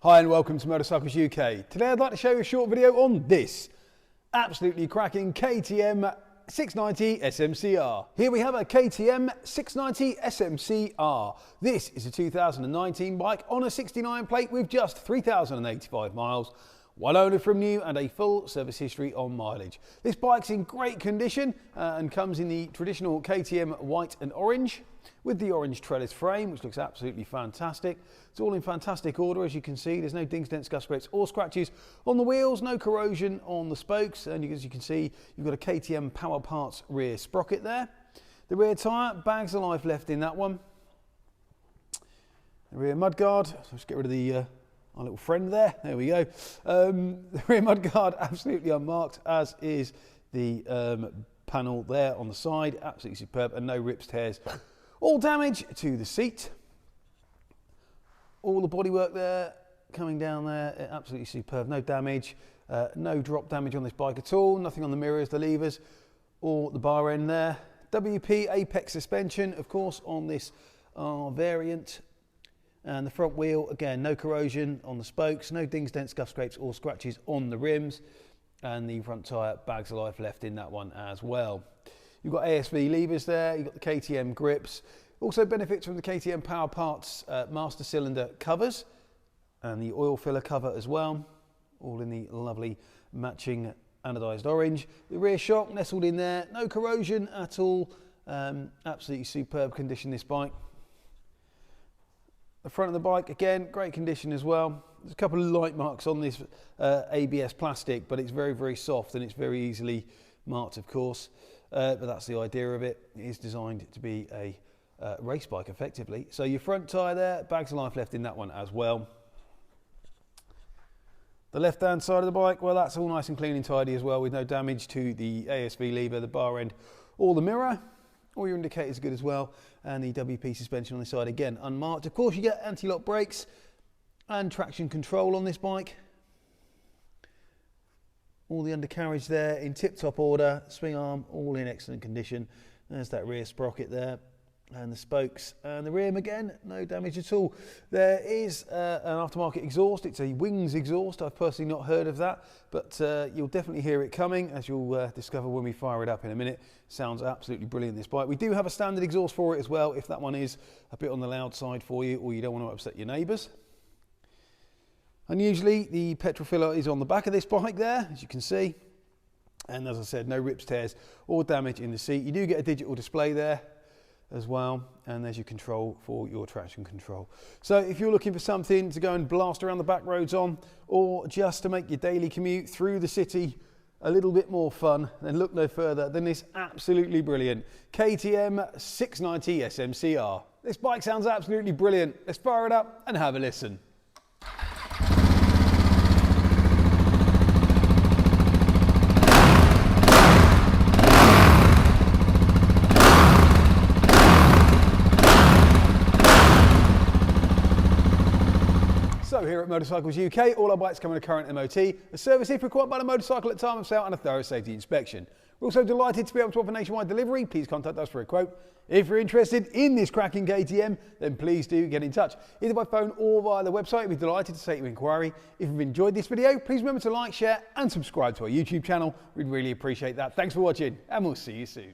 Hi and welcome to Motorcycles UK. Today I'd like to show you a short video on this absolutely cracking KTM 690 SMC-R. Here we have a KTM 690 SMC-R. This is a 2019 bike on a 69 plate with just 3,085 miles. One owner from new and a full service history on mileage. This bike's in great condition and comes in the traditional KTM white and orange with the orange trellis frame, which looks absolutely fantastic. It's all in fantastic order, as you can see. There's no dings, dents, scuffs, scrapes or scratches on the wheels, no corrosion on the spokes, and as you can see, you've got a KTM Power Parts rear sprocket there. The rear tyre, bags of life left in that one. The rear mudguard, let's get rid of the our little friend there. There we go. The rear mudguard absolutely unmarked, as is the panel there on the side. Absolutely superb, and no rips, tears, all damage to the seat. All the bodywork there, coming down there, absolutely superb. No damage, no drop damage on this bike at all. Nothing on the mirrors, the levers, or the bar end there. WP Apex suspension, of course, on this variant. And the front wheel, again, no corrosion on the spokes, no dings, dents, scuffs, scrapes or scratches on the rims. And the front tyre, bags of life left in that one as well. You've got ASV levers there, you've got the KTM grips. Also benefits from the KTM Power Parts master cylinder covers and the oil filler cover as well. All in the lovely matching anodised orange. The rear shock nestled in there, no corrosion at all. Absolutely superb condition, this bike. The front of the bike, again, great condition as well. There's a couple of light marks on this ABS plastic, but it's very, very soft and it's very easily marked, of course. But that's the idea of it. It is designed to be a race bike, effectively. So your front tyre there, bags of life left in that one as well. The left-hand side of the bike, well, that's all nice and clean and tidy as well, with no damage to the ASV lever, the bar end, or the mirror. All your indicators are good as well, and the WP suspension on the side, again, unmarked. Of course, you get anti-lock brakes and traction control on this bike. All the undercarriage there in tip-top order, swing arm, all in excellent condition. There's that rear sprocket there, and the spokes, and the rim, again, no damage at all. There is an aftermarket exhaust. It's a Wings exhaust. I've personally not heard of that, but you'll definitely hear it coming, as you'll discover when we fire it up in a minute. Sounds absolutely brilliant, this bike. We do have a standard exhaust for it as well, if that one is a bit on the loud side for you, or you don't want to upset your neighbours. And usually the petrol filler is on the back of this bike there, as you can see. And as I said, no rips, tears or damage in the seat. You do get a digital display there as well, and there's your control for your traction control. So if you're looking for something to go and blast around the back roads on, or just to make your daily commute through the city a little bit more fun, then look no further than this absolutely brilliant KTM 690 SMC-R. This bike sounds absolutely brilliant. Let's fire it up and have a listen. So here at Motorcycles UK, all our bikes come in a current MOT, a service if required by the motorcycle at time of sale, and a thorough safety inspection. We're also delighted to be able to offer nationwide delivery. Please contact us for a quote. If you're interested in this cracking KTM, then please do get in touch, either by phone or via the website. We'd be delighted to take your inquiry. If you've enjoyed this video, please remember to like, share and subscribe to our YouTube channel. We'd really appreciate that. Thanks for watching, and we'll see you soon.